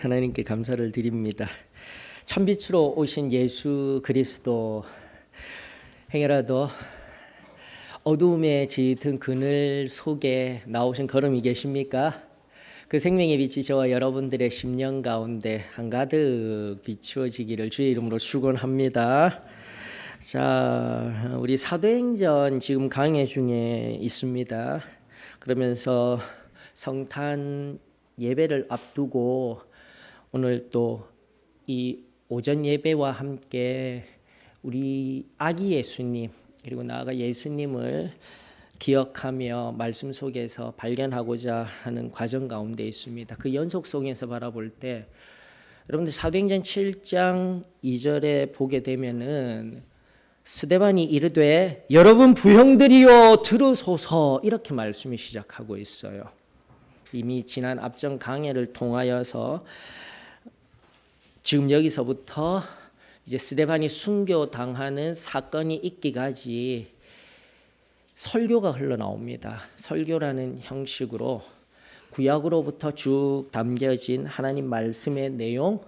하나님께 감사를 드립니다. 참빛으로 오신 예수 그리스도, 행여라도 어두움에 짙은 그늘 속에 나오신 걸음이 계십니까? 그 생명의 빛이 저와 여러분들의 심령 가운데 한가득 비추어지기를 주의 이름으로 축원합니다. 자, 우리 사도행전 지금 강해 중에 있습니다. 그러면서 성탄 예배를 앞두고 오늘 또 이 오전 예배와 함께 우리 아기 예수님 그리고 나아가 예수님을 기억하며 말씀 속에서 발견하고자 하는 과정 가운데 있습니다. 그 연속 속에서 바라볼 때 여러분들 사도행전 7장 2절에 보게 되면은 스데반이 이르되 여러분 부형들이여 들으소서, 이렇게 말씀이 시작하고 있어요. 이미 지난 앞전 강해를 통하여서 지금 여기서부터 이제 스데반이 순교당하는 사건이 있기까지 설교가 흘러나옵니다. 설교라는 형식으로 구약으로부터 쭉 담겨진 하나님 말씀의 내용,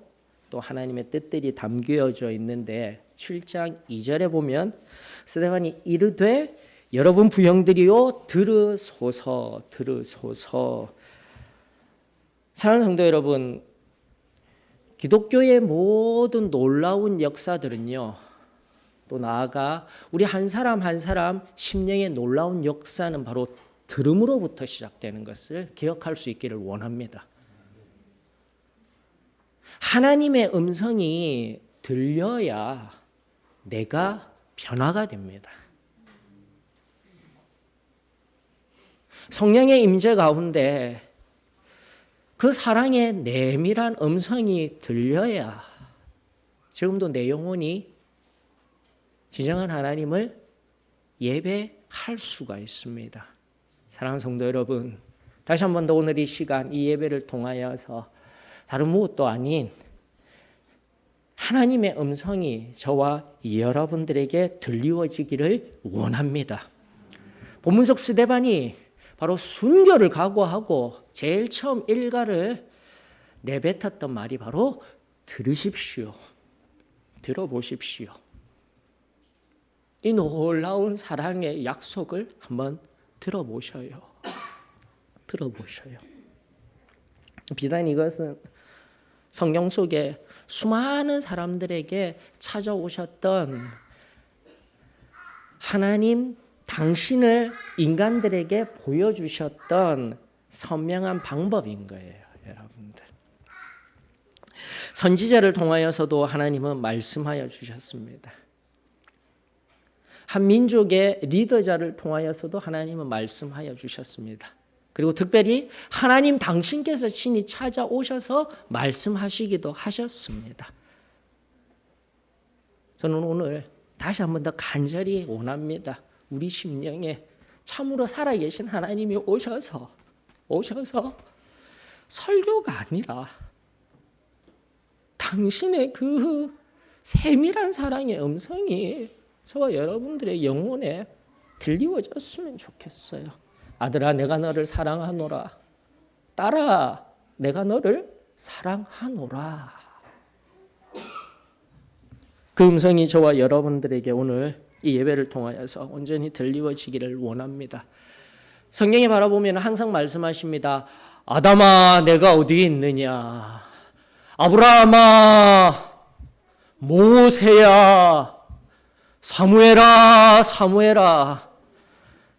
또 하나님의 뜻들이 담겨져 있는데 7장 2절에 보면 스데반이 이르되 여러분 부형들이요 들으소서, 들으소서. 사랑하는 성도 여러분, 기독교의 모든 놀라운 역사들은요, 또 나아가 우리 한 사람 한 사람 심령의 놀라운 역사는 바로 들음으로부터 시작되는 것을 기억할 수 있기를 원합니다. 하나님의 음성이 들려야 내가 변화가 됩니다. 성령의 임재 가운데 그 사랑의 내밀한 음성이 들려야 지금도 내 영혼이 진정한 하나님을 예배할 수가 있습니다. 사랑하는 성도 여러분, 다시 한 번 더 오늘 이 시간 이 예배를 통하여서 다른 무엇도 아닌 하나님의 음성이 저와 여러분들에게 들리워지기를 원합니다. 본문 속 스데반이 바로 순교를 각오하고 제일 처음 일가를 내뱉었던 말이 바로 들으십시오. 들어보십시오. 이 놀라운 사랑의 약속을 한번 들어보셔요. 들어보셔요. 비단 이것은 성경 속에 수많은 사람들에게 찾아오셨던 하나님 당신을 인간들에게 보여주셨던 선명한 방법인 거예요, 여러분들. 선지자를 통하여서도 하나님은 말씀하여 주셨습니다. 한 민족의 리더자를 통하여서도 하나님은 말씀하여 주셨습니다. 그리고 특별히 하나님 당신께서 친히 찾아오셔서 말씀하시기도 하셨습니다. 저는 오늘 다시 한 번 더 간절히 원합니다. 우리 심령에 참으로 살아계신 하나님이 오셔서 설교가 아니라 당신의 그 세밀한 사랑의 음성이 저와 여러분들의 영혼에 들리워졌으면 좋겠어요. 아들아 내가 너를 사랑하노라. 딸아 내가 너를 사랑하노라. 그 음성이 저와 여러분들에게 오늘 이 예배를 통하여서 온전히 들리워지기를 원합니다. 성경에 바라보면 항상 말씀하십니다. 아담아 내가 어디에 있느냐. 아브라함아 모세야 사무엘아 사무엘아.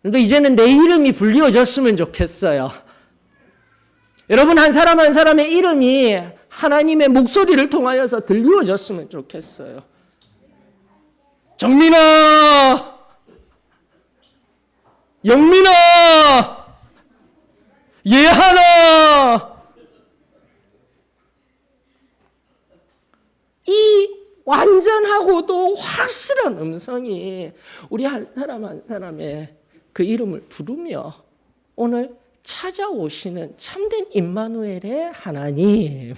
그런데 이제는 내 이름이 불리워졌으면 좋겠어요. 여러분 한 사람 한 사람의 이름이 하나님의 목소리를 통하여서 들리워졌으면 좋겠어요. 정민아, 영민아, 예하나. 이 완전하고도 확실한 음성이 우리 한 사람 한 사람의 그 이름을 부르며 오늘 찾아오시는 참된 임마누엘의 하나님,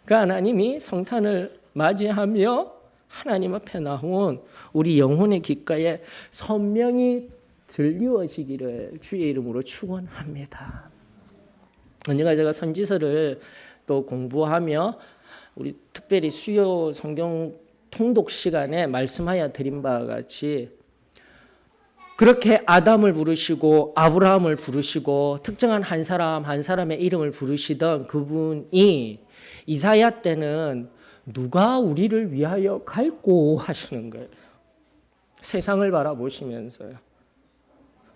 그 하나님이 성탄을 맞이하며 하나님 앞에 나온 우리 영혼의 귓가에 선명히 들리워지기를 주의 이름으로 축원합니다. 언젠가 제가 선지서를 또 공부하며 우리 특별히 수요 성경 통독 시간에 말씀하여 드린 바와 같이 그렇게 아담을 부르시고 아브라함을 부르시고 특정한 한 사람 한 사람의 이름을 부르시던 그분이 이사야 때는 누가 우리를 위하여 갈고 하시는 거예요. 세상을 바라보시면서요.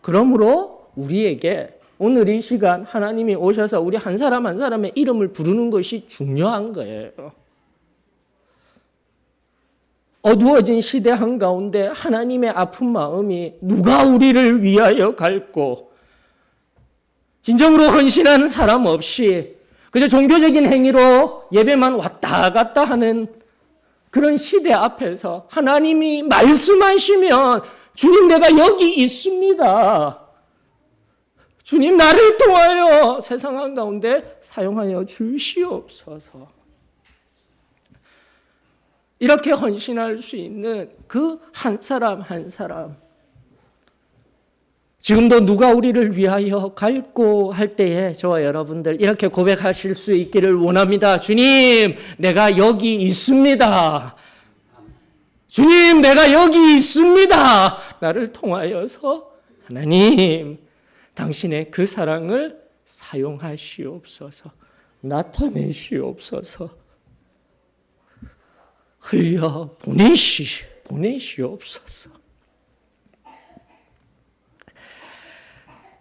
그러므로 우리에게 오늘 이 시간 하나님이 오셔서 우리 한 사람 한 사람의 이름을 부르는 것이 중요한 거예요. 어두워진 시대 한가운데 하나님의 아픈 마음이 누가 우리를 위하여 갈고 진정으로 헌신하는 사람 없이 그저 종교적인 행위로 예배만 왔다 갔다 하는 그런 시대 앞에서 하나님이 말씀하시면 주님 내가 여기 있습니다. 주님 나를 통하여 세상 한가운데 사용하여 주시옵소서. 이렇게 헌신할 수 있는 그 한 사람 한 사람 지금도 누가 우리를 위하여 갈고 할 때에 저와 여러분들 이렇게 고백하실 수 있기를 원합니다. 주님 내가 여기 있습니다. 주님 내가 여기 있습니다. 나를 통하여서 하나님 당신의 그 사랑을 사용하시옵소서. 나타내시옵소서. 흘려 보내시옵소서.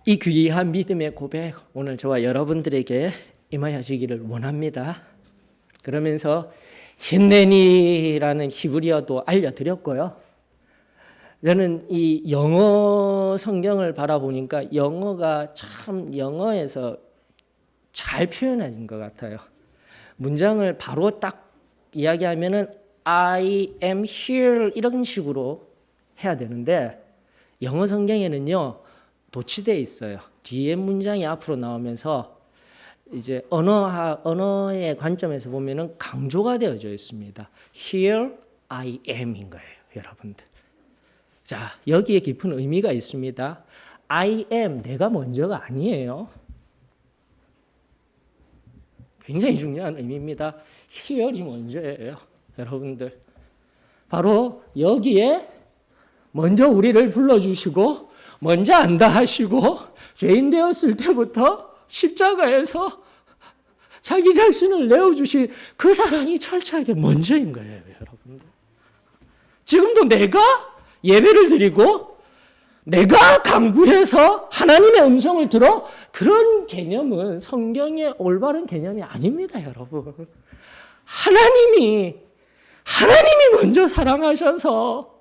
이 귀한 믿음의 고백 오늘 저와 여러분들에게 임하여지기를 원합니다. 그러면서 힌내니라는 히브리어도 알려드렸고요. 저는 이 영어 성경을 바라보니까 영어가 참 영어에서 잘 표현한 것 같아요. 문장을 바로 딱 이야기하면은 I am here 이런 식으로 해야 되는데 영어 성경에는요 도치되어 있어요. 뒤에 문장이 앞으로 나오면서 이제 언어의 관점에서 보면은 강조가 되어져 있습니다. Here I am인 거예요, 여러분들. 자, 여기에 깊은 의미가 있습니다. I am 내가 먼저가 아니에요. 굉장히 중요한 의미입니다. Here이 먼저예요, 여러분들. 바로 여기에 먼저 우리를 불러주시고 먼저 안다 하시고 죄인 되었을 때부터 십자가에서 자기 자신을 내어주신 그 사랑이 철저하게 먼저인 거예요, 여러분들. 지금도 내가 예배를 드리고 내가 강구해서 하나님의 음성을 들어 그런 개념은 성경의 올바른 개념이 아닙니다, 여러분. 하나님이 먼저 사랑하셔서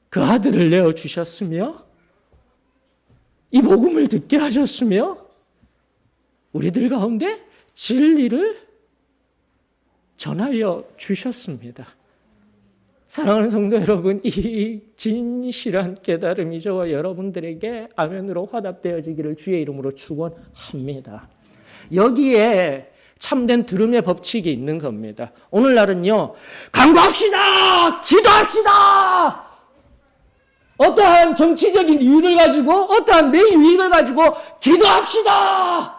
그 아들을 내어주셨으며 이 복음을 듣게 하셨으며 우리들 가운데 진리를 전하여 주셨습니다. 사랑하는 성도 여러분, 이 진실한 깨달음이 저와 여러분들에게 아멘으로 화답되어지기를 주의 이름으로 축원합니다. 여기에 참된 들음의 법칙이 있는 겁니다. 오늘날은요, 강구합시다! 기도합시다! 어떠한 정치적인 이유를 가지고, 어떠한 내 유익을 가지고 기도합시다!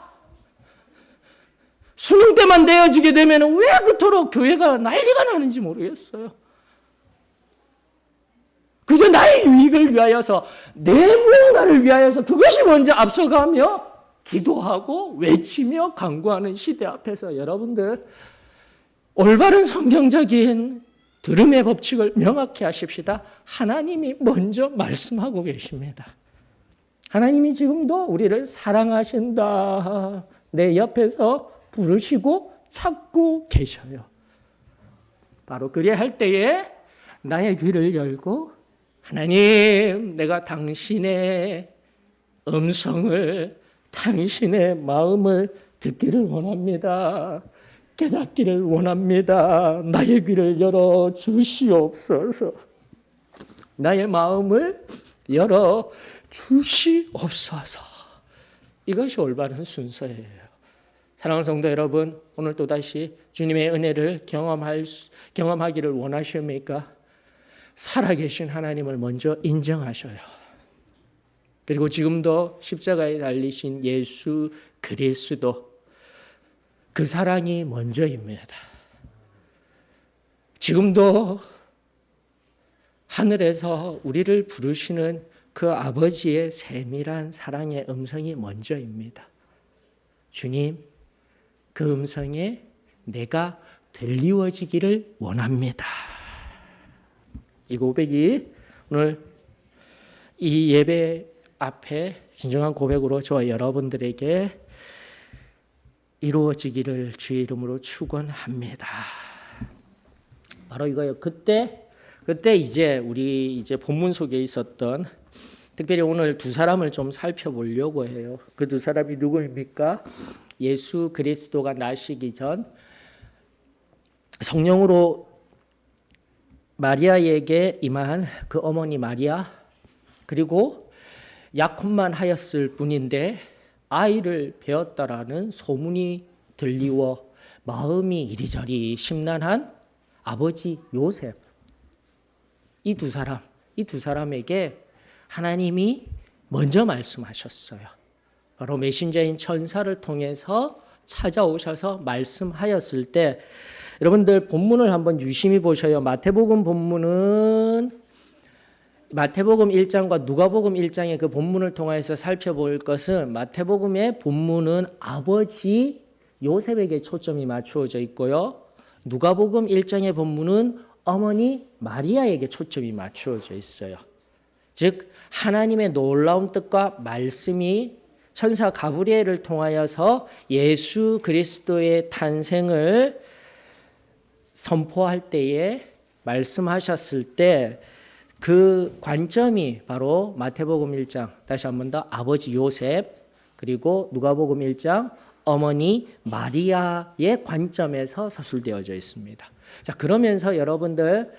수능 때만 되어지게 되면 왜 그토록 교회가 난리가 나는지 모르겠어요. 그저 나의 유익을 위하여서, 내 무언가를 위하여서 그것이 먼저 앞서가며 기도하고 외치며 간구하는 시대 앞에서 여러분들 올바른 성경적인 들음의 법칙을 명확히 하십시다. 하나님이 먼저 말씀하고 계십니다. 하나님이 지금도 우리를 사랑하신다. 내 옆에서 부르시고 찾고 계셔요. 바로 그래 할 때에 나의 귀를 열고 하나님, 내가 당신의 음성을, 당신의 마음을 듣기를 원합니다. 깨닫기를 원합니다. 나의 귀를 열어 주시옵소서. 나의 마음을 열어 주시옵소서. 이것이 올바른 순서예요. 사랑하는 성도 여러분, 오늘 또다시 주님의 은혜를 경험하기를 원하십니까? 살아계신 하나님을 먼저 인정하셔요. 그리고 지금도 십자가에 달리신 예수 그리스도, 그 사랑이 먼저입니다. 지금도 하늘에서 우리를 부르시는 그 아버지의 세밀한 사랑의 음성이 먼저입니다. 주님, 그 음성에 내가 들리워지기를 원합니다. 이 고백이 오늘 이 예배 앞에 진정한 고백으로 저와 여러분들에게 이루어지기를 주의 이름으로 축원합니다. 바로 이거예요. 그때 이제 우리 이제 본문 속에 있었던, 특별히 오늘 두 사람을 좀 살펴보려고 해요. 그 두 사람이 누구입니까? 예수 그리스도가 나시기 전 성령으로 마리아에게 임한 그 어머니 마리아, 그리고 약혼만 하였을 뿐인데 아이를 배었다라는 소문이 들리워 마음이 이리저리 심란한 아버지 요셉. 이 두 사람에게 하나님이 먼저 말씀하셨어요. 바로 메신저인 천사를 통해서 찾아오셔서 말씀하였을 때, 여러분들 본문을 한번 유심히 보셔요. 마태복음 본문은 마태복음 1장과 누가복음 1장의 그 본문을 통해서 살펴볼 것은, 마태복음의 본문은 아버지 요셉에게 초점이 맞추어져 있고요. 누가복음 1장의 본문은 어머니 마리아에게 초점이 맞추어져 있어요. 즉 하나님의 놀라운 뜻과 말씀이 천사 가브리엘을 통하여서 예수 그리스도의 탄생을 선포할 때에 말씀하셨을 때 그 관점이 바로 마태복음 1장, 다시 한 번 더 아버지 요셉, 그리고 누가복음 1장 어머니 마리아의 관점에서 서술되어져 있습니다. 자, 그러면서 여러분들,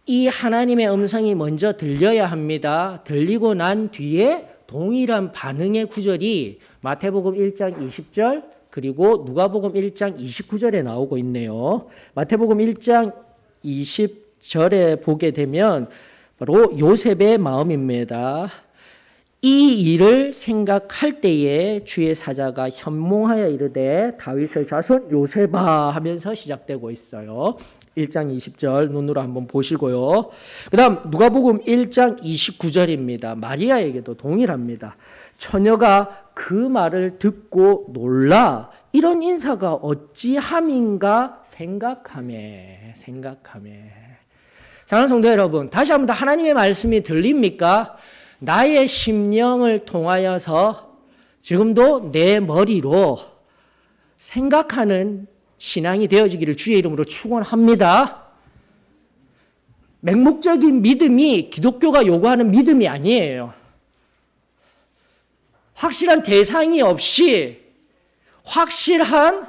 이 하나님의 음성이 먼저 들려야 합니다. 들리고 난 뒤에 동일한 반응의 구절이 마태복음 1장 20절 그리고 누가복음 1장 29절에 나오고 있네요. 마태복음 1장 20절에 보게 되면 바로 요셉의 마음입니다. 이 일을 생각할 때에 주의 사자가 현몽하여 이르되 다윗의 자손 요셉아 하면서 시작되고 있어요. 1장 20절 눈으로 한번 보시고요. 그 다음 누가복음 1장 29절입니다. 마리아에게도 동일합니다. 처녀가 그 말을 듣고 놀라 이런 인사가 어찌함인가 생각하매. 사랑하는 성도 여러분, 다시 한번 더 하나님의 말씀이 들립니까? 나의 심령을 통하여서 지금도 내 머리로 생각하는 신앙이 되어지기를 주의 이름으로 축원합니다. 맹목적인 믿음이 기독교가 요구하는 믿음이 아니에요. 확실한 대상이 없이, 확실한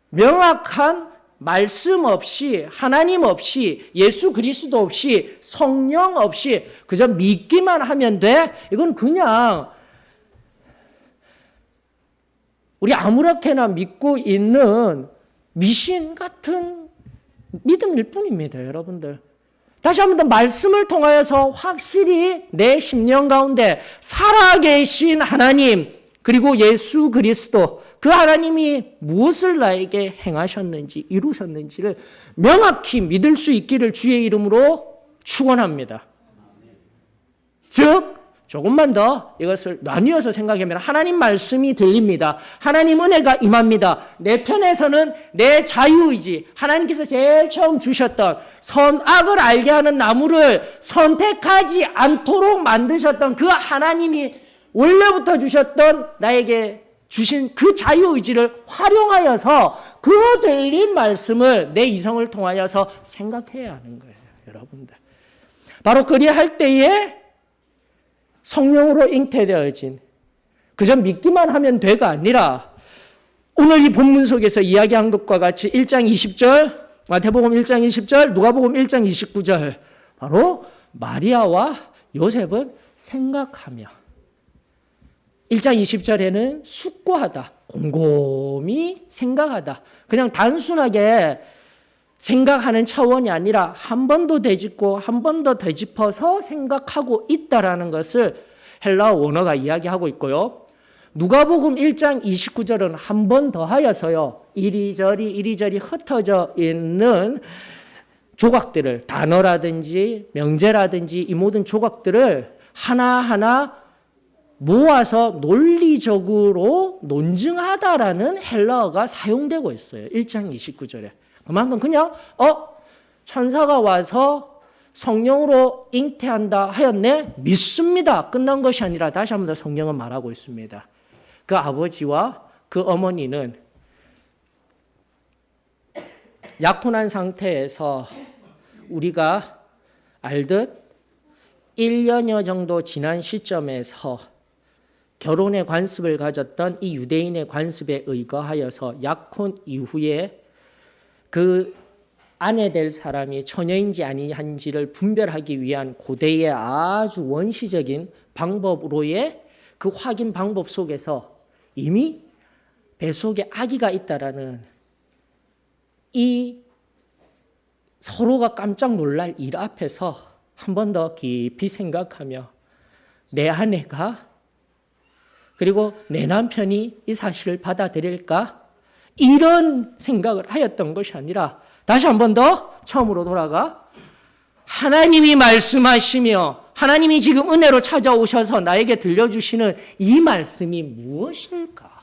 명확한 말씀 없이, 하나님 없이, 예수 그리스도 없이, 성령 없이 그저 믿기만 하면 돼? 이건 그냥 우리 아무렇게나 믿고 있는 미신 같은 믿음일 뿐입니다, 여러분들. 다시 한 번 더 말씀을 통하여서 확실히 내 심령 가운데 살아계신 하나님, 그리고 예수 그리스도, 그 하나님이 무엇을 나에게 행하셨는지, 이루셨는지를 명확히 믿을 수 있기를 주의 이름으로 축원합니다. 즉 조금만 더 이것을 나뉘어서 생각하면 하나님 말씀이 들립니다. 하나님 은혜가 임합니다. 내 편에서는 내 자유의지, 하나님께서 제일 처음 주셨던 선악을 알게 하는 나무를 선택하지 않도록 만드셨던 그 하나님이 원래부터 주셨던 나에게 주신 그 자유의지를 활용하여서 그 들린 말씀을 내 이성을 통하여서 생각해야 하는 거예요, 여러분들. 바로 그리할 때에 성령으로 잉태되어진, 그저 믿기만 하면 돼가 아니라 오늘 이 본문 속에서 이야기한 것과 같이 1장 20절, 마태복음 1장 20절, 누가복음 1장 29절, 바로 마리아와 요셉은 생각하며, 1장 20절에는 숙고하다, 곰곰이 생각하다, 그냥 단순하게 생각하는 차원이 아니라 한 번 더 되짚고 한 번 더 되짚어서 생각하고 있다라는 것을 헬라어 원어가 이야기하고 있고요. 누가복음 1장 29절은 한 번 더 하여서요. 이리저리 흩어져 있는 조각들을, 단어라든지 명제라든지 이 모든 조각들을 하나하나 모아서 논리적으로 논증하다라는 헬라어가 사용되고 있어요. 1장 29절에. 그만큼 그냥 천사가 와서 성령으로 잉태한다 하였네? 믿습니다. 끝난 것이 아니라 다시 한 번 더 성경은 말하고 있습니다. 그 아버지와 그 어머니는 약혼한 상태에서 우리가 알듯 1년여 정도 지난 시점에서 결혼의 관습을 가졌던 이 유대인의 관습에 의거하여서 약혼 이후에 그 아내 될 사람이 처녀인지 아니한지를 분별하기 위한 고대의 아주 원시적인 방법으로의 그 확인 방법 속에서 이미 뱃속에 아기가 있다라는 이 서로가 깜짝 놀랄 일 앞에서 한 번 더 깊이 생각하며 내 아내가 그리고 내 남편이 이 사실을 받아들일까? 이런 생각을 하였던 것이 아니라 다시 한 번 더 처음으로 돌아가 하나님이 말씀하시며 하나님이 지금 은혜로 찾아오셔서 나에게 들려주시는 이 말씀이 무엇일까?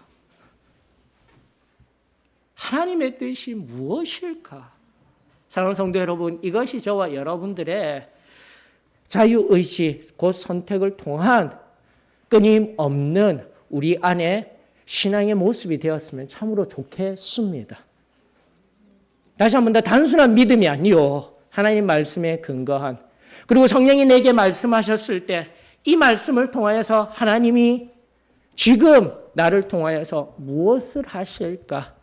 하나님의 뜻이 무엇일까? 사랑하는 성도 여러분, 이것이 저와 여러분들의 자유의지, 곧 선택을 통한 끊임없는 우리 안에 신앙의 모습이 되었으면 참으로 좋겠습니다. 다시 한 번 더 단순한 믿음이 아니요. 하나님 말씀에 근거한 그리고 성령이 내게 말씀하셨을 때 이 말씀을 통하여서 하나님이 지금 나를 통하여서 무엇을 하실까?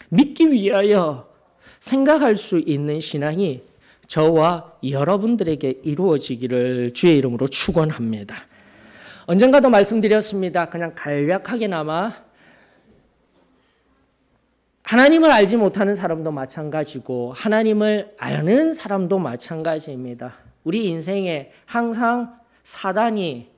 믿기 위하여 생각할 수 있는 신앙이 저와 여러분들에게 이루어지기를 주의 이름으로 축원합니다. 언젠가도 말씀드렸습니다. 그냥 간략하게나마 하나님을 알지 못하는 사람도 마찬가지고 하나님을 아는 사람도 마찬가지입니다. 우리 인생에 항상 사단이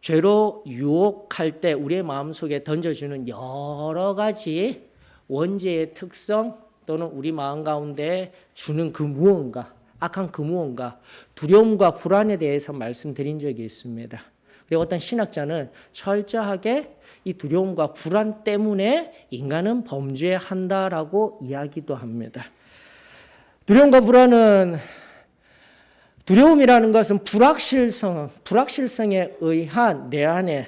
죄로 유혹할 때 우리의 마음속에 던져주는 여러 가지 원죄의 특성 또는 우리 마음 가운데 주는 그 무언가, 악한 그 무언가, 두려움과 불안에 대해서 말씀드린 적이 있습니다. 그리고 어떤 신학자는 철저하게 이 두려움과 불안 때문에 인간은 범죄한다라고 이야기도 합니다. 두려움과 불안은 두려움이라는 것은 불확실성에 의한 내 안에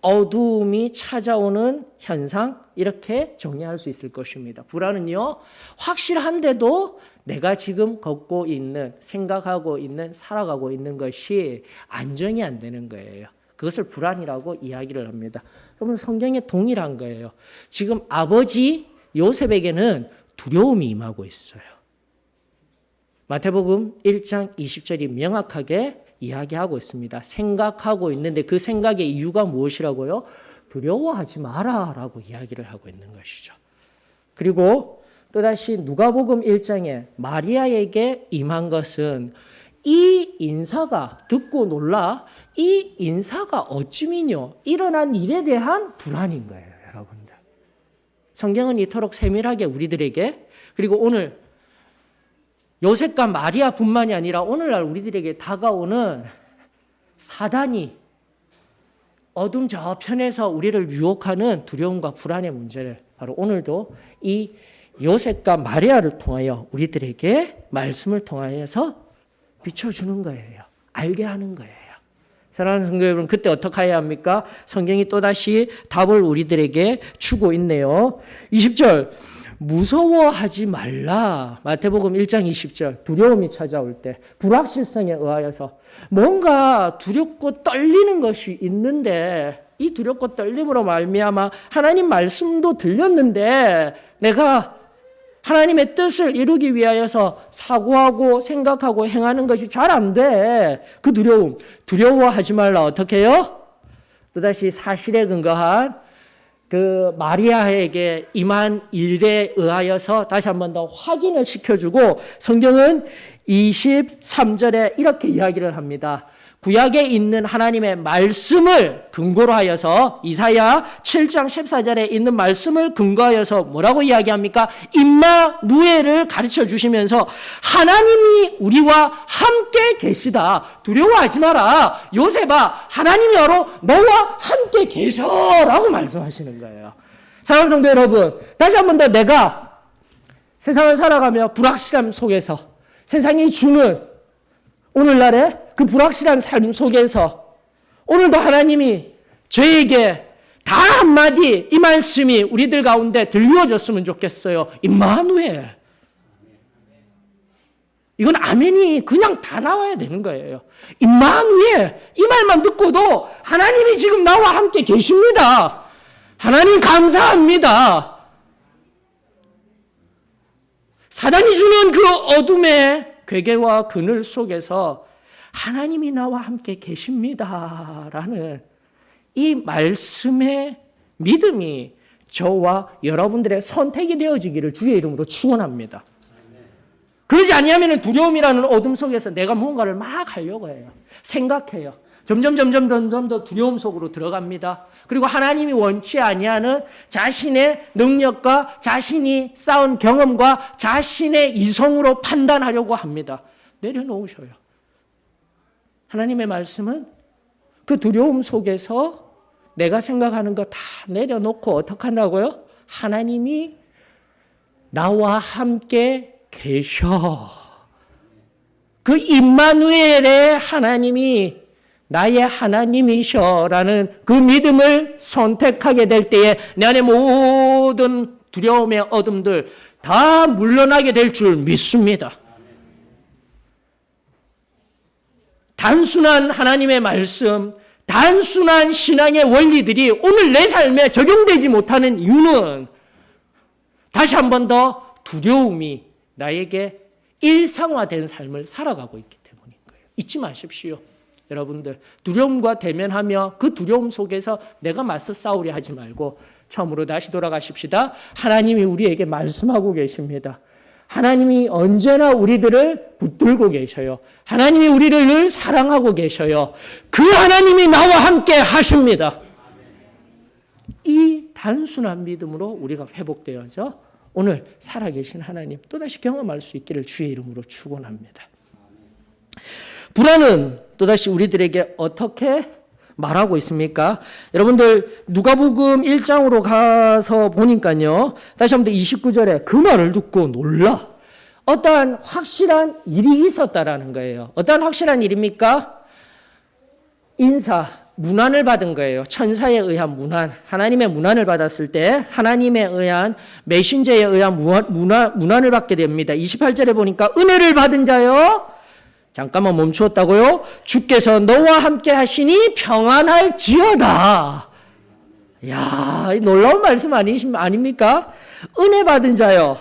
어두움이 찾아오는 현상 이렇게 정리할 수 있을 것입니다. 불안은요, 확실한데도 내가 지금 걷고 있는, 생각하고 있는, 살아가고 있는 것이 안정이 안 되는 거예요. 그것을 불안이라고 이야기를 합니다. 여러분, 성경에 동일한 거예요. 지금 아버지 요셉에게는 두려움이 임하고 있어요. 마태복음 1장 20절이 명확하게 이야기하고 있습니다. 생각하고 있는데 그 생각의 이유가 무엇이라고요? 두려워하지 마라라고 이야기를 하고 있는 것이죠. 그리고 또다시 누가복음 1장에 마리아에게 임한 것은 이 인사가 듣고 놀라 이 인사가 어찌미뇨 일어난 일에 대한 불안인 거예요, 여러분들. 성경은 이토록 세밀하게 우리들에게 그리고 오늘 요셉과 마리아뿐만이 아니라 오늘날 우리들에게 다가오는 사단이 어둠 저편에서 우리를 유혹하는 두려움과 불안의 문제를 바로 오늘도 이 요셉과 마리아를 통하여 우리들에게 말씀을 통하여서 비춰주는 거예요. 알게 하는 거예요. 사랑하는 성도 여러분, 그때 어떻게 해야 합니까? 성경이 또다시 답을 우리들에게 주고 있네요. 20절 무서워하지 말라. 마태복음 1장 20절 두려움이 찾아올 때 불확실성에 의하여서 뭔가 두렵고 떨리는 것이 있는데 이 두렵고 떨림으로 말미암아 하나님 말씀도 들렸는데 내가 하나님의 뜻을 이루기 위하여서 사고하고 생각하고 행하는 것이 잘 안 돼. 그 두려워하지 말라. 어떻게 해요? 또다시 사실에 근거한 그 마리아에게 임한 일에 의하여서 다시 한 번 더 확인을 시켜주고 성경은 23절에 이렇게 이야기를 합니다. 구약에 있는 하나님의 말씀을 근거로 하여서 이사야 7장 14절에 있는 말씀을 근거하여서 뭐라고 이야기합니까? 임마누엘을 가르쳐 주시면서 하나님이 우리와 함께 계시다. 두려워하지 마라. 요셉아, 하나님이 바로 너와 함께 계셔라고 말씀하시는 거예요. 사랑하는 성도 여러분, 다시 한 번 더 내가 세상을 살아가며 불확실함 속에서 세상이 주는 오늘날의 그 불확실한 삶 속에서 오늘도 하나님이 저에게 다 한마디 이 말씀이 우리들 가운데 들려줬으면 좋겠어요. 임마누엘. 이건 아멘이 그냥 다 나와야 되는 거예요. 임마누엘. 이 말만 듣고도 하나님이 지금 나와 함께 계십니다. 하나님 감사합니다. 사단이 주는 그 어둠의 괴계와 그늘 속에서 하나님이 나와 함께 계십니다라는 이 말씀의 믿음이 저와 여러분들의 선택이 되어지기를 주의 이름으로 축원합니다. 그러지 아니하면 두려움이라는 어둠 속에서 내가 무언가를 막 하려고 해요. 생각해요. 점점 더 두려움 속으로 들어갑니다. 그리고 하나님이 원치 아니하는 자신의 능력과 자신이 쌓은 경험과 자신의 이성으로 판단하려고 합니다. 내려놓으셔요. 하나님의 말씀은 그 두려움 속에서 내가 생각하는 거 다 내려놓고 어떻게 한다고요? 하나님이 나와 함께 계셔. 그 임마누엘의 하나님이 나의 하나님이셔라는 그 믿음을 선택하게 될 때에 내 안의 모든 두려움의 어둠들 다 물러나게 될 줄 믿습니다. 단순한 하나님의 말씀, 단순한 신앙의 원리들이 오늘 내 삶에 적용되지 못하는 이유는 다시 한 번 더 두려움이 나에게 일상화된 삶을 살아가고 있기 때문인 거예요. 잊지 마십시오. 여러분들 두려움과 대면하며 그 두려움 속에서 내가 맞서 싸우려 하지 말고 처음으로 다시 돌아가십시다. 하나님이 우리에게 말씀하고 계십니다. 하나님이 언제나 우리들을 붙들고 계셔요. 하나님이 우리를 늘 사랑하고 계셔요. 그 하나님이 나와 함께 하십니다. 이 단순한 믿음으로 우리가 회복되어져 오늘 살아계신 하나님 또다시 경험할 수 있기를 주의 이름으로 축원합니다. 불안은 또다시 우리들에게 어떻게 말하고 있습니까? 여러분들 누가복음 1장으로 가서 보니까요. 다시 한번 29절에 그 말을 듣고 놀라. 어떠한 확실한 일이 있었다라는 거예요. 어떠한 확실한 일입니까? 문안을 받은 거예요. 천사에 의한 문안. 하나님의 문안을 받았을 때 하나님에 의한 메신저에 의한 문안을 받게 됩니다. 28절에 보니까 은혜를 받은 자요. 잠깐만 멈추었다고요? 주께서 너와 함께 하시니 평안할지어다. 이야, 놀라운 말씀 아닙니까? 은혜 받은 자요.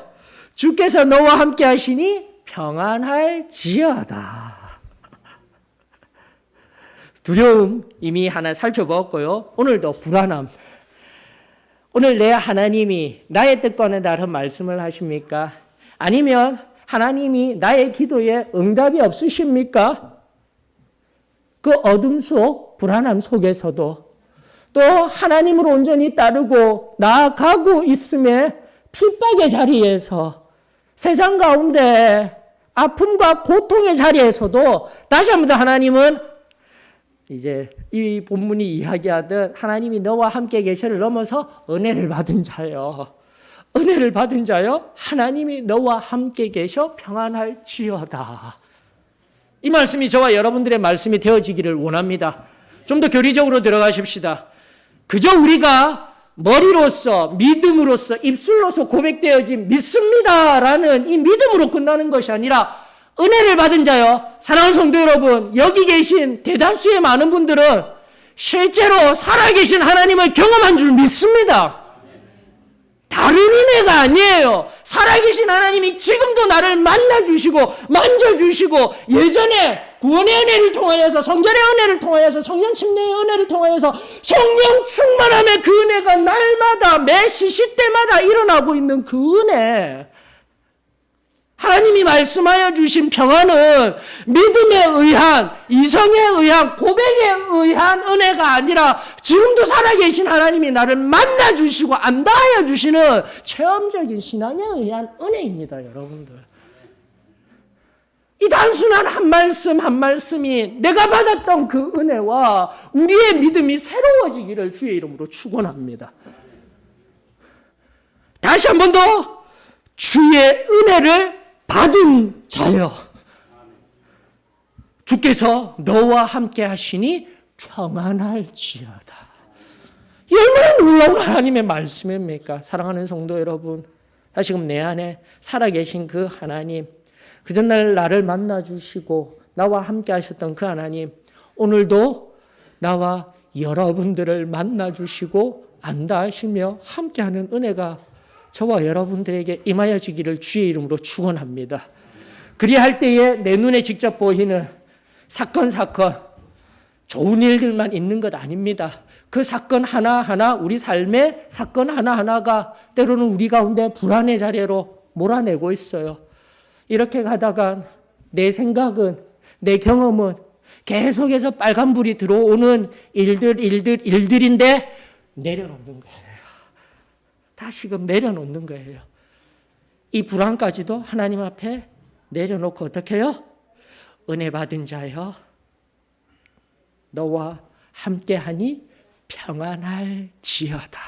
주께서 너와 함께 하시니 평안할지어다. 두려움 이미 하나 살펴보았고요. 오늘도 불안함. 오늘 내 하나님이 나의 뜻과는 다른 말씀을 하십니까? 아니면 하나님이 나의 기도에 응답이 없으십니까? 그 어둠 속, 불안함 속에서도 또 하나님을 온전히 따르고 나아가고 있음에 핍박의 자리에서 세상 가운데 아픔과 고통의 자리에서도 다시 한 번 더 하나님은 이제 이 본문이 이야기하듯 하나님이 너와 함께 계셔를 넘어서 은혜를 받은 자요. 은혜를 받은 자요. 하나님이 너와 함께 계셔 평안할지어다. 이 말씀이 저와 여러분들의 말씀이 되어지기를 원합니다. 좀 더 교리적으로 들어가십시다. 그저 우리가 머리로서 믿음으로서 입술로서 고백되어진 믿습니다라는 이 믿음으로 끝나는 것이 아니라 은혜를 받은 자요. 사랑하는 성도 여러분, 여기 계신 대다수의 많은 분들은 실제로 살아계신 하나님을 경험한 줄 믿습니다. 다른 은혜가 아니에요. 살아계신 하나님이 지금도 나를 만나주시고 만져주시고 예전에 구원의 은혜를 통하여서 성전의 은혜를 통하여서 성령 침례의 은혜를 통하여서 성령 충만함의 그 은혜가 날마다 매 시시때마다 일어나고 있는 그 은혜. 하나님이 말씀하여 주신 평안은 믿음에 의한, 이성에 의한, 고백에 의한 은혜가 아니라 지금도 살아계신 하나님이 나를 만나주시고 안다하여 주시는 체험적인 신앙에 의한 은혜입니다, 여러분들. 이 단순한 한 말씀 한 말씀이 내가 받았던 그 은혜와 우리의 믿음이 새로워지기를 주의 이름으로 축원합니다. 다시 한 번 더 주의 은혜를 받은 자여, 주께서 너와 함께 하시니 평안할지어다. 이 얼마나 놀라운 하나님의 말씀입니까? 사랑하는 성도 여러분, 다시금 내 안에 살아계신 그 하나님, 그 전날 나를 만나주시고 나와 함께 하셨던 그 하나님, 오늘도 나와 여러분들을 만나주시고 안다하시며 함께하는 은혜가 저와 여러분들에게 임하여지기를 주의 이름으로 축원합니다. 그리할 때에 내 눈에 직접 보이는 사건, 좋은 일들만 있는 것 아닙니다. 그 사건 하나하나, 우리 삶의 사건 하나하나가 때로는 우리 가운데 불안의 자리로 몰아내고 있어요. 이렇게 가다가 내 생각은, 내 경험은 계속해서 빨간불이 들어오는 일들인데 내려놓는 거예요. 다시금 내려놓는 거예요. 이 불안까지도 하나님 앞에 내려놓고 어떻게 해요? 은혜 받은 자여, 너와 함께하니 평안할지어다.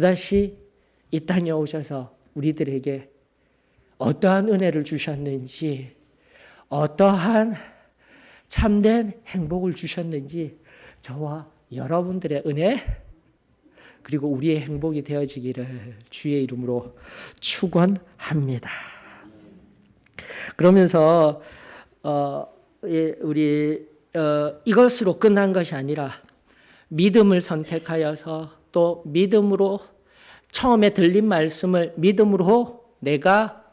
다시 이 땅에 오셔서 우리들에게 어떠한 은혜를 주셨는지, 어떠한 참된 행복을 주셨는지 저와 여러분들의 은혜 그리고 우리의 행복이 되어지기를 주의 이름으로 축원합니다. 그러면서 우리 이것으로 끝난 것이 아니라 믿음을 선택하여서 또 믿음으로 처음에 들린 말씀을 믿음으로 내가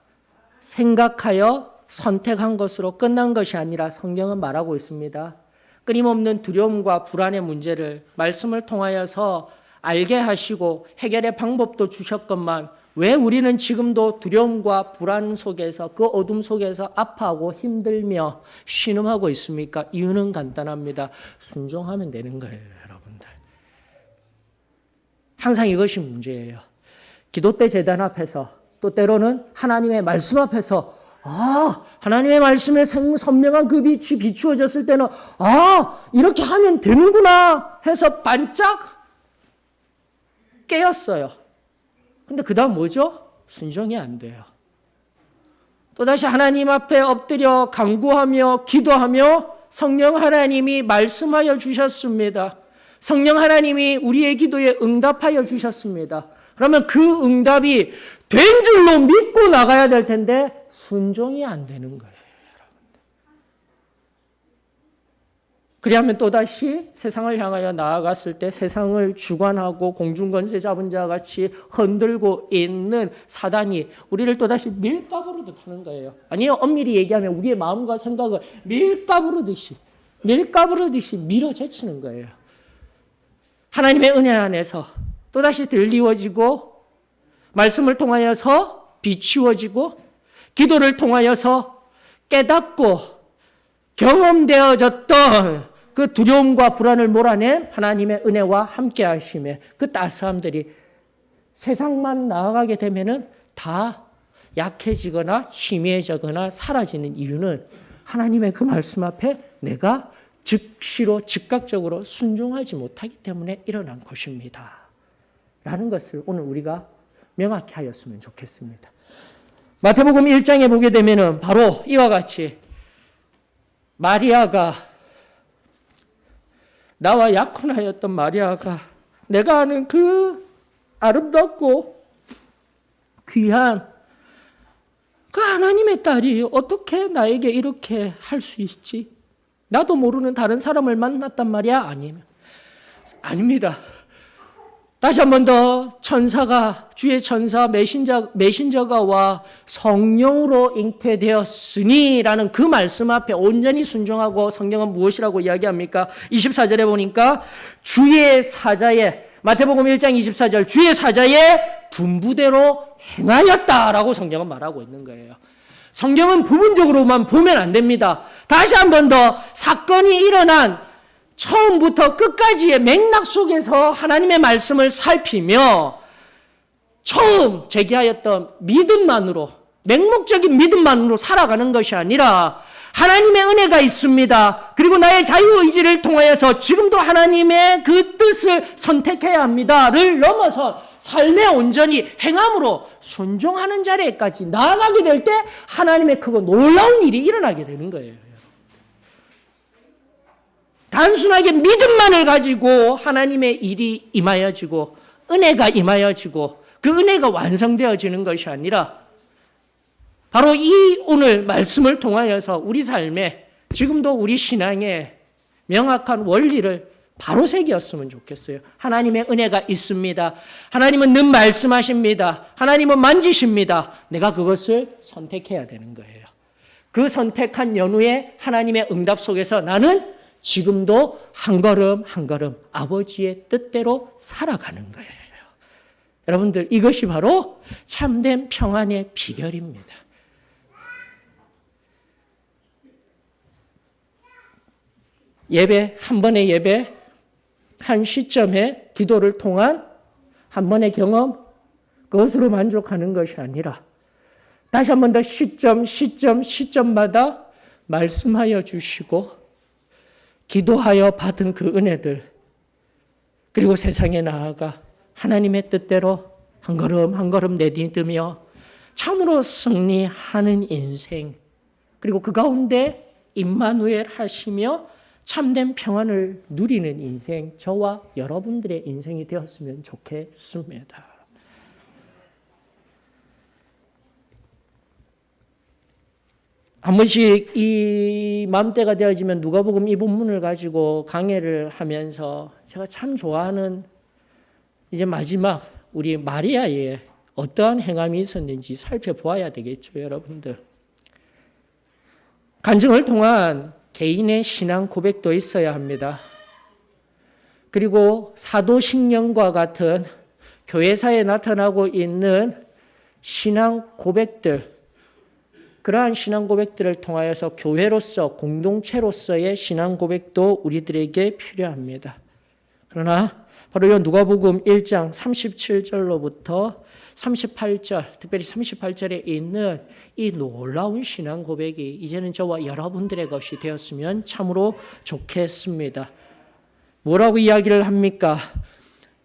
생각하여 선택한 것으로 끝난 것이 아니라 성경은 말하고 있습니다. 끊임없는 두려움과 불안의 문제를 말씀을 통하여서 알게 하시고 해결의 방법도 주셨건만 왜 우리는 지금도 두려움과 불안 속에서 그 어둠 속에서 아파하고 힘들며 신음하고 있습니까? 이유는 간단합니다. 순종하면 되는 거예요, 여러분들. 항상 이것이 문제예요. 기도 때 제단 앞에서 또 때로는 하나님의 말씀 앞에서 하나님의 말씀에 선명한 그 빛이 비추어졌을 때는 이렇게 하면 되는구나 해서 반짝 깨었어요. 근데 그 다음 뭐죠? 순종이 안 돼요. 또다시 하나님 앞에 엎드려 간구하며 기도하며 성령 하나님이 말씀하여 주셨습니다. 성령 하나님이 우리의 기도에 응답하여 주셨습니다. 그러면 그 응답이 된 줄로 믿고 나가야 될 텐데 순종이 안 되는 거예요, 여러분들. 그리하면 또다시 세상을 향하여 나아갔을 때 세상을 주관하고 공중권세 잡은 자와 같이 흔들고 있는 사단이 우리를 또다시 밀가부르듯 하는 거예요. 아니요, 엄밀히 얘기하면 우리의 마음과 생각을 밀가부르듯이 밀어제치는 거예요. 하나님의 은혜 안에서 또다시 들리워지고 말씀을 통하여서 비추어지고 기도를 통하여서 깨닫고 경험되어졌던 그 두려움과 불안을 몰아낸 하나님의 은혜와 함께 하심에 그 따스함들이 세상만 나아가게 되면은 다 약해지거나 희미해지거나 사라지는 이유는 하나님의 그 말씀 앞에 내가 즉시로 즉각적으로 순종하지 못하기 때문에 일어난 것입니다. 라는 것을 오늘 우리가 명확히 하였으면 좋겠습니다. 마태복음 1장에 보게 되면은 바로 이와 같이 마리아가 나와 약혼하였던 마리아가 내가 아는 그 아름답고 귀한 그 하나님의 딸이 어떻게 나에게 이렇게 할 수 있지? 나도 모르는 다른 사람을 만났단 말이야? 아닙니다. 다시 한 번 더 천사가 주의 천사 메신저가 와 성령으로 잉태되었으니라는 그 말씀 앞에 온전히 순종하고 성경은 무엇이라고 이야기합니까? 24절에 보니까 주의 사자의 마태복음 1장 24절 주의 사자의 분부대로 행하였다라고 성경은 말하고 있는 거예요. 성경은 부분적으로만 보면 안 됩니다. 다시 한 번 더 사건이 일어난 처음부터 끝까지의 맥락 속에서 하나님의 말씀을 살피며 처음 제기하였던 믿음만으로, 맹목적인 믿음만으로 살아가는 것이 아니라 하나님의 은혜가 있습니다. 그리고 나의 자유의지를 통하여서 지금도 하나님의 그 뜻을 선택해야 합니다를 넘어서 삶의 온전히 행함으로 순종하는 자리에까지 나아가게 될 때 하나님의 크고 놀라운 일이 일어나게 되는 거예요. 단순하게 믿음만을 가지고 하나님의 일이 임하여지고 은혜가 임하여지고 그 은혜가 완성되어지는 것이 아니라 바로 이 오늘 말씀을 통하여서 우리 삶에 지금도 우리 신앙에 명확한 원리를 바로 새겼으면 좋겠어요. 하나님의 은혜가 있습니다. 하나님은 늘 말씀하십니다. 하나님은 만지십니다. 내가 그것을 선택해야 되는 거예요. 그 선택한 연후에 하나님의 응답 속에서 나는 지금도 한 걸음 한 걸음 아버지의 뜻대로 살아가는 거예요. 여러분들 이것이 바로 참된 평안의 비결입니다. 예배, 한 번의 예배, 한 시점의 기도를 통한 한 번의 경험, 그것으로 만족하는 것이 아니라 다시 한 번 더 시점마다 말씀하여 주시고 기도하여 받은 그 은혜들, 그리고 세상에 나아가 하나님의 뜻대로 한 걸음 한 걸음 내딛으며 참으로 승리하는 인생, 그리고 그 가운데 임마누엘 하시며 참된 평안을 누리는 인생, 저와 여러분들의 인생이 되었으면 좋겠습니다. 한 번씩 이 마음때가 되어지면 누가복음 이 본문을 가지고 강해를 하면서 제가 참 좋아하는 이제 마지막 우리 마리아의 어떠한 행함이 있었는지 살펴보아야 되겠죠, 여러분들. 간증을 통한 개인의 신앙 고백도 있어야 합니다. 그리고 사도신경과 같은 교회사에 나타나고 있는 신앙 고백들, 그러한 신앙 고백들을 통하여서 교회로서 공동체로서의 신앙 고백도 우리들에게 필요합니다. 그러나 바로 이 누가복음 1장 37절로부터 38절, 특별히 38절에 있는 이 놀라운 신앙 고백이 이제는 저와 여러분들의 것이 되었으면 참으로 좋겠습니다. 뭐라고 이야기를 합니까?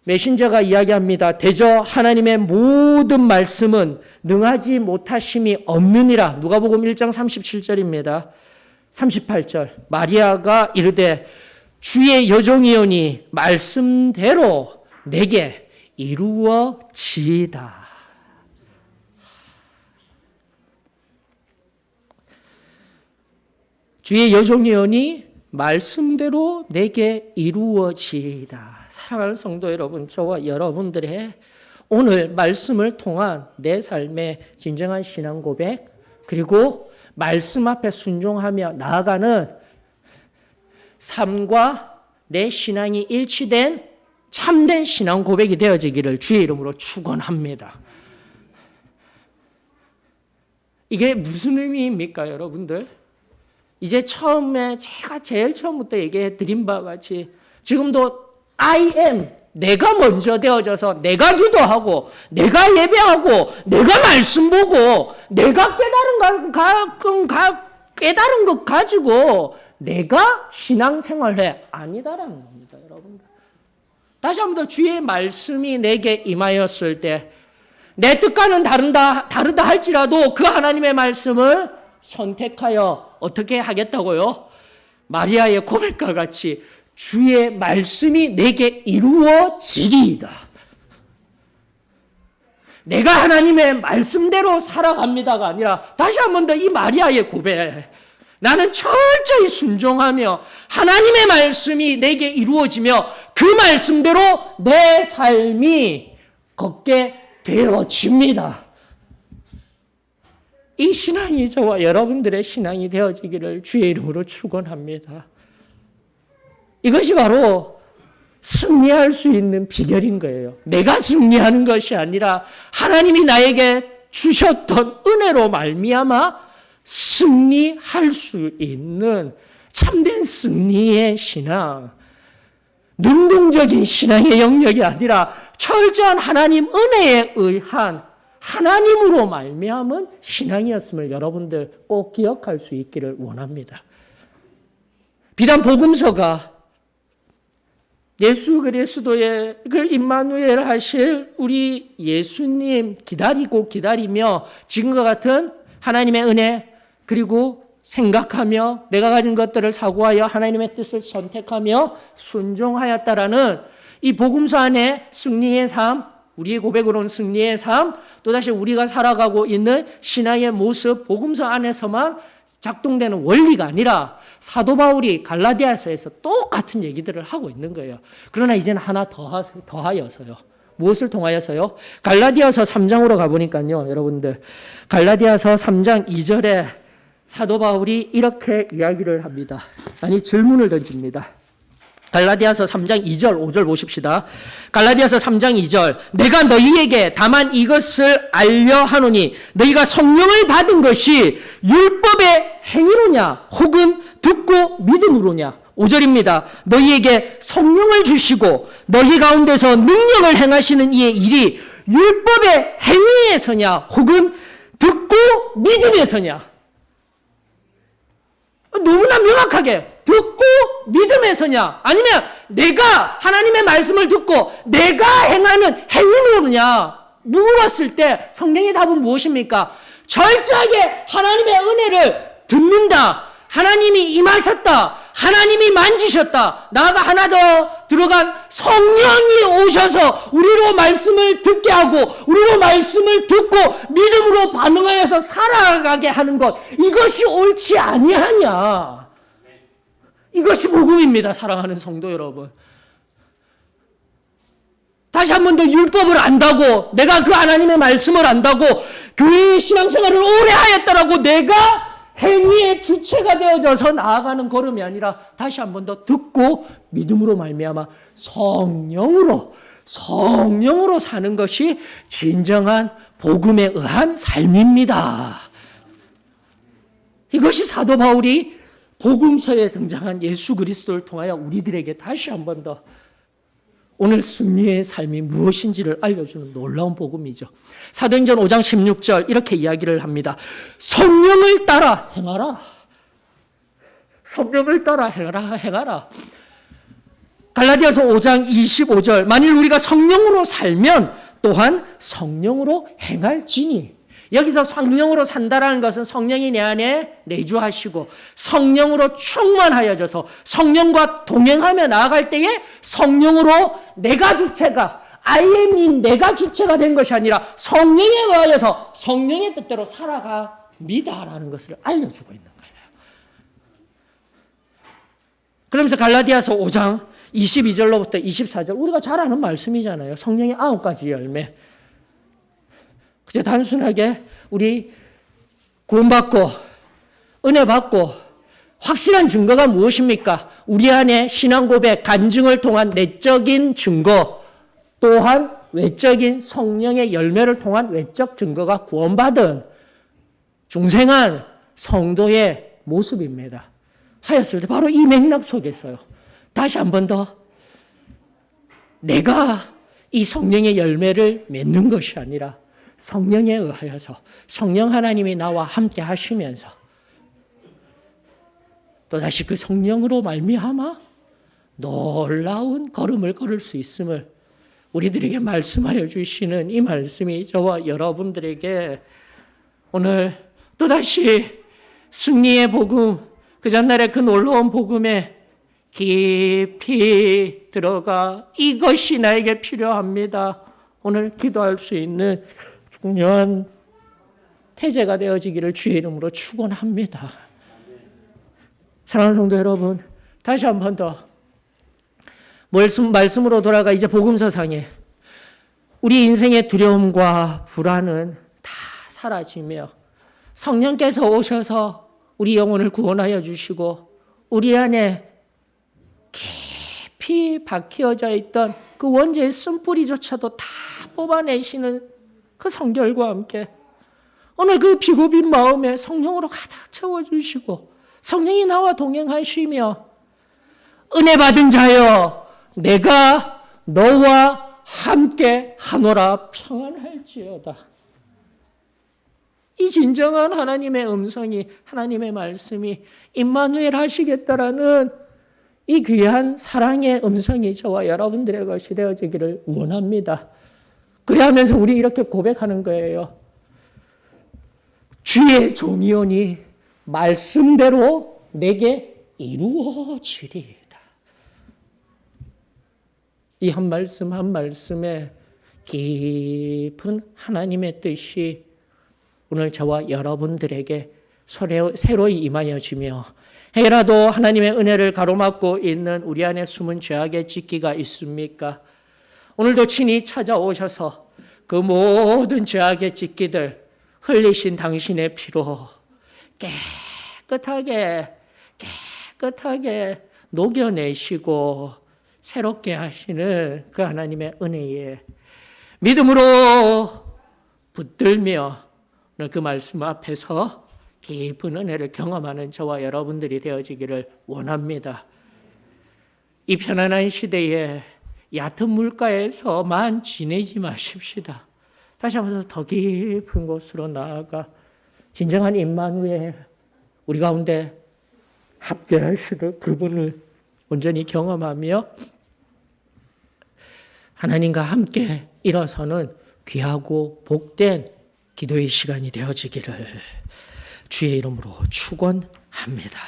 메신저가 이야기합니다. 대저 하나님의 모든 말씀은 능하지 못하심이 없느니라. 누가복음 1장 37절입니다. 38절. 마리아가 이르되 주의 여종이오니 말씀대로 내게 이루어지이다. 주의 여종이오니 말씀대로 내게 이루어지이다. 사랑하는 성도 여러분, 저와 여러분들의 오늘 말씀을 통한 내 삶의 진정한 신앙 고백, 그리고 말씀 앞에 순종하며 나아가는 삶과 내 신앙이 일치된 참된 신앙 고백이 되어지기를 주의 이름으로 축원합니다. 이게 무슨 의미입니까, 여러분들? 이제 처음에 제가 제일 처음부터 얘기해 드린 바와 같이 지금도 I am, 내가 먼저 되어져서 내가 기도하고 내가 예배하고 내가 말씀 보고 내가 깨달은 것 가지고 내가 신앙생활해. 아니다라는 겁니다, 여러분들. 다시 한 번 더 주의 말씀이 내게 임하였을 때 내 뜻과는 다르다 할지라도 그 하나님의 말씀을 선택하여 어떻게 하겠다고요? 마리아의 고백과 같이 주의 말씀이 내게 이루어지리이다. 내가 하나님의 말씀대로 살아갑니다가 아니라 다시 한 번 더 이 마리아의 고백, 나는 철저히 순종하며 하나님의 말씀이 내게 이루어지며 그 말씀대로 내 삶이 걷게 되어집니다. 이 신앙이 저와 여러분들의 신앙이 되어지기를 주의 이름으로 축원합니다. 이것이 바로 승리할 수 있는 비결인 거예요. 내가 승리하는 것이 아니라 하나님이 나에게 주셨던 은혜로 말미암아 승리할 수 있는 참된 승리의 신앙, 능동적인 신앙의 영역이 아니라 철저한 하나님 은혜에 의한 하나님으로 말미암은 신앙이었음을 여러분들 꼭 기억할 수 있기를 원합니다. 비단 복음서가 예수 그리스도의 그 임마누엘 하실 우리 예수님 기다리며 지금과 같은 하나님의 은혜 그리고 생각하며 내가 가진 것들을 사고하여 하나님의 뜻을 선택하며 순종하였다라는 이 복음서 안에 승리의 삶, 우리의 고백으로는 승리의 삶, 또다시 우리가 살아가고 있는 신앙의 모습, 복음서 안에서만 작동되는 원리가 아니라 사도 바울이 갈라디아서에서 똑같은 얘기들을 하고 있는 거예요. 그러나 이제는 하나 더하여서요. 무엇을 통하여서요? 갈라디아서 3장으로 가보니까요. 여러분들 갈라디아서 3장 2절에 사도 바울이 이렇게 이야기를 합니다. 아니 질문을 던집니다. 갈라디아서 3장 2절 5절 보십시다. 갈라디아서 3장 2절 내가 너희에게 다만 이것을 알려 하노니 너희가 성령을 받은 것이 율법의 행위로냐 혹은 듣고 믿음으로냐. 5절입니다. 너희에게 성령을 주시고 너희 가운데서 능력을 행하시는 이의 일이 율법의 행위에서냐 혹은 듣고 믿음에서냐. 너무나 명확하게 듣고 믿음에서냐 아니면 내가 하나님의 말씀을 듣고 내가 행하는 행위로냐 물었을 때 성경의 답은 무엇입니까? 철저하게 하나님의 은혜를 듣는다. 하나님이 임하셨다. 하나님이 만지셨다. 나아가 하나 더 들어간 성령이 오셔서 우리로 말씀을 듣게 하고 우리로 말씀을 듣고 믿음으로 반응하여서 살아가게 하는 것. 이것이 옳지 아니하냐. 이것이 복음입니다. 사랑하는 성도 여러분. 다시 한 번 더 율법을 안다고 내가 그 하나님의 말씀을 안다고 교회의 신앙생활을 오래 하였다라고 내가 행위의 주체가 되어져서 나아가는 걸음이 아니라 다시 한 번 더 듣고 믿음으로 말미암아 성령으로 사는 것이 진정한 복음에 의한 삶입니다. 이것이 사도 바울이 복음서에 등장한 예수 그리스도를 통하여 우리들에게 다시 한 번 더 오늘 승리의 삶이 무엇인지를 알려주는 놀라운 복음이죠. 사도행전 5장 16절 이렇게 이야기를 합니다. 성령을 따라 행하라. 성령을 따라 행하라. 갈라디아서 5장 25절 만일 우리가 성령으로 살면 또한 성령으로 행할지니. 여기서 성령으로 산다라는 것은 성령이 내 안에 내주하시고 성령으로 충만하여져서 성령과 동행하며 나아갈 때에 성령으로 내가 주체가 I am인 내가 주체가 된 것이 아니라 성령에 의하여서 성령의 뜻대로 살아갑니다라는 것을 알려주고 있는 거예요. 그러면서 갈라디아서 5장 22절로부터 24절 우리가 잘 아는 말씀이잖아요. 성령의 9가지 열매. 그저 단순하게 우리 구원받고 은혜 받고 확실한 증거가 무엇입니까? 우리 안에 신앙 고백, 간증을 통한 내적인 증거 또한 외적인 성령의 열매를 통한 외적 증거가 구원받은 중생한 성도의 모습입니다. 하였을 때 바로 이 맥락 속에서요. 다시 한 번 더 내가 이 성령의 열매를 맺는 것이 아니라 성령에 의하여서 성령 하나님이 나와 함께 하시면서 또다시 그 성령으로 말미암아 놀라운 걸음을 걸을 수 있음을 우리들에게 말씀하여 주시는 이 말씀이 저와 여러분들에게 오늘 또다시 승리의 복음, 그 전날의 그 놀라운 복음에 깊이 들어가 이것이 나에게 필요합니다. 오늘 기도할 수 있는 중요한 태제가 되어지기를 주의 이름으로 축원합니다. 사랑하는 성도 여러분, 다시 한 번 더 말씀으로 돌아가 이제 복음서상에 우리 인생의 두려움과 불안은 다 사라지며 성령께서 오셔서 우리 영혼을 구원하여 주시고 우리 안에 깊이 박혀져 있던 그 원죄의 쓴뿌리조차도 다 뽑아내시는 그 성결과 함께 오늘 그 비고빈 마음에 성령으로 가득 채워주시고 성령이 나와 동행하시며 은혜 받은 자여 내가 너와 함께 하노라 평안할지어다. 이 진정한 하나님의 음성이 하나님의 말씀이 임마누엘 하시겠다라는 이 귀한 사랑의 음성이 저와 여러분들의 것이 되어지기를 원합니다. 그래 하면서 우리 이렇게 고백하는 거예요. 주의 종이오니 말씀대로 내게 이루어지리이다. 이 한 말씀 한 말씀에 깊은 하나님의 뜻이 오늘 저와 여러분들에게 새로이 임하여지며 해라도 하나님의 은혜를 가로막고 있는 우리 안에 숨은 죄악의 찢기가 있습니까? 오늘도 친히 찾아오셔서 그 모든 죄악의 찢기들 흘리신 당신의 피로 깨끗하게 녹여내시고 새롭게 하시는 그 하나님의 은혜에 믿음으로 붙들며 오늘 그 말씀 앞에서 깊은 은혜를 경험하는 저와 여러분들이 되어지기를 원합니다. 이 편안한 시대에 얕은 물가에서만 지내지 마십시다. 다시 한번 더 깊은 곳으로 나아가 진정한 임마누엘 우리 가운데 합계하시는 그분을 온전히 경험하며 하나님과 함께 일어서는 귀하고 복된 기도의 시간이 되어지기를 주의 이름으로 축원합니다.